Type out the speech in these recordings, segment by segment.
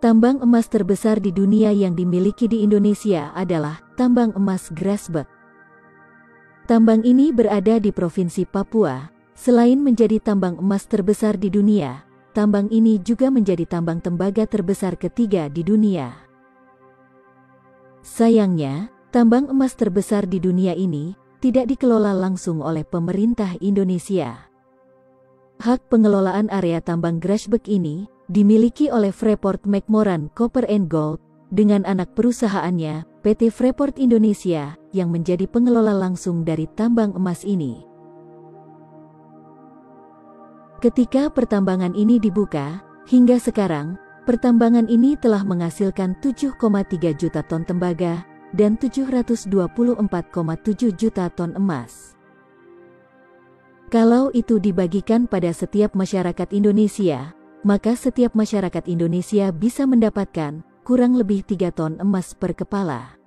Tambang emas terbesar di dunia yang dimiliki di Indonesia adalah tambang emas Grasberg. Tambang ini berada di Provinsi Papua. Selain menjadi tambang emas terbesar di dunia, tambang ini juga menjadi tambang tembaga terbesar ketiga di dunia. Sayangnya, tambang emas terbesar di dunia ini tidak dikelola langsung oleh pemerintah Indonesia. Hak pengelolaan area tambang Grasberg ini dimiliki oleh Freeport-McMoRan Copper and Gold dengan anak perusahaannya, PT Freeport Indonesia, yang menjadi pengelola langsung dari tambang emas ini. Ketika pertambangan ini dibuka, hingga sekarang, pertambangan ini telah menghasilkan 7,3 juta ton tembaga dan 724,7 juta ton emas. Kalau itu dibagikan pada setiap masyarakat Indonesia, maka setiap masyarakat Indonesia bisa mendapatkan kurang lebih 3 ton emas per kepala.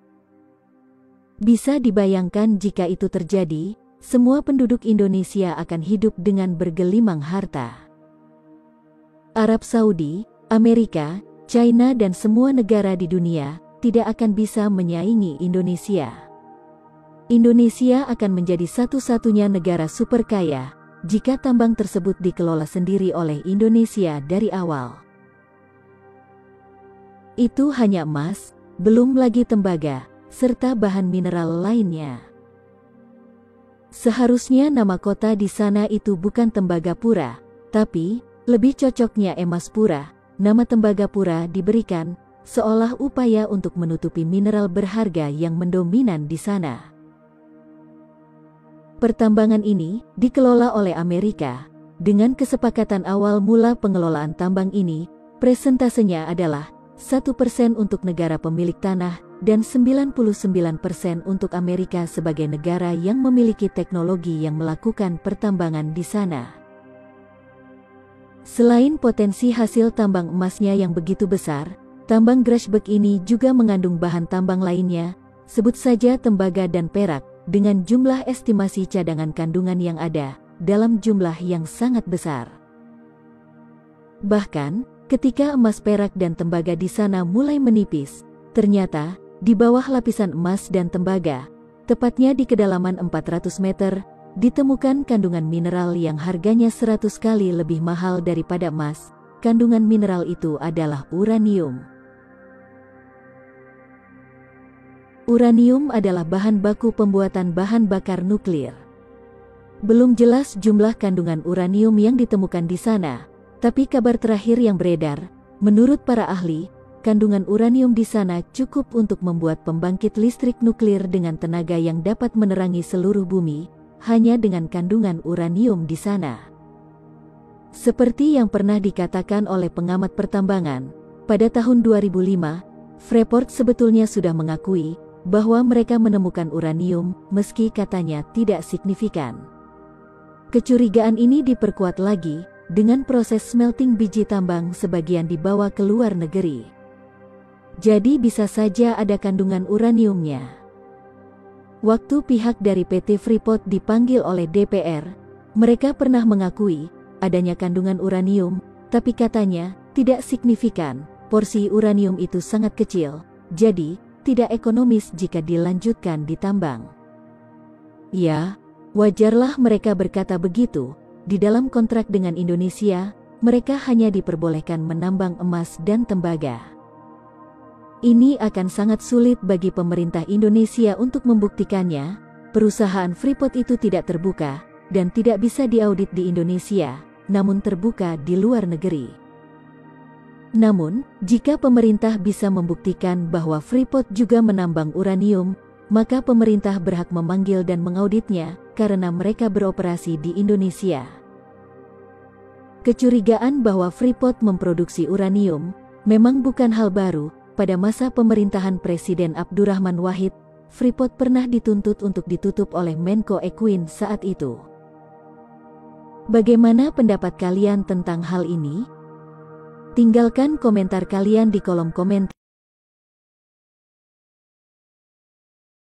Bisa dibayangkan jika itu terjadi, semua penduduk Indonesia akan hidup dengan bergelimang harta. Arab Saudi, Amerika, China dan semua negara di dunia tidak akan bisa menyaingi Indonesia. Indonesia akan menjadi satu-satunya negara super kaya jika tambang tersebut dikelola sendiri oleh Indonesia dari awal. Itu hanya emas, belum lagi tembaga, serta bahan mineral lainnya. Seharusnya nama kota di sana itu bukan Tembagapura, tapi lebih cocoknya Emaspura. Nama Tembagapura diberikan seolah upaya untuk menutupi mineral berharga yang mendominan di sana. Pertambangan ini dikelola oleh Amerika. Dengan kesepakatan awal mula pengelolaan tambang ini, presentasenya adalah 1% untuk negara pemilik tanah dan 99% untuk Amerika sebagai negara yang memiliki teknologi yang melakukan pertambangan di sana. Selain potensi hasil tambang emasnya yang begitu besar, tambang Grasberg ini juga mengandung bahan tambang lainnya, sebut saja tembaga dan perak, dengan jumlah estimasi cadangan kandungan yang ada, dalam jumlah yang sangat besar. Bahkan, ketika emas, perak dan tembaga di sana mulai menipis, ternyata, di bawah lapisan emas dan tembaga, tepatnya di kedalaman 400 meter, ditemukan kandungan mineral yang harganya 100 kali lebih mahal daripada emas. Kandungan mineral itu adalah uranium. Uranium adalah bahan baku pembuatan bahan bakar nuklir. Belum jelas jumlah kandungan uranium yang ditemukan di sana, tapi kabar terakhir yang beredar, menurut para ahli, kandungan uranium di sana cukup untuk membuat pembangkit listrik nuklir dengan tenaga yang dapat menerangi seluruh bumi, hanya dengan kandungan uranium di sana. Seperti yang pernah dikatakan oleh pengamat pertambangan, pada tahun 2005, Freeport sebetulnya sudah mengakui bahwa mereka menemukan uranium, meski katanya tidak signifikan. Kecurigaan ini diperkuat lagi dengan proses smelting biji tambang sebagian dibawa ke luar negeri. Jadi bisa saja ada kandungan uraniumnya. Waktu pihak dari PT Freeport dipanggil oleh DPR, mereka pernah mengakui adanya kandungan uranium, tapi katanya tidak signifikan, porsi uranium itu sangat kecil, jadi tidak ekonomis jika dilanjutkan ditambang. Ya, wajarlah mereka berkata begitu. Di dalam kontrak dengan Indonesia, mereka hanya diperbolehkan menambang emas dan tembaga. Ini akan sangat sulit bagi pemerintah Indonesia untuk membuktikannya. Perusahaan Freeport itu tidak terbuka dan tidak bisa diaudit di Indonesia, namun terbuka di luar negeri. Namun, jika pemerintah bisa membuktikan bahwa Freeport juga menambang uranium, maka pemerintah berhak memanggil dan mengauditnya, karena mereka beroperasi di Indonesia. Kecurigaan bahwa Freeport memproduksi uranium memang bukan hal baru. Pada masa pemerintahan Presiden Abdurrahman Wahid, Freeport pernah dituntut untuk ditutup oleh Menko Equine saat itu. Bagaimana pendapat kalian tentang hal ini? Tinggalkan komentar kalian di kolom komentar.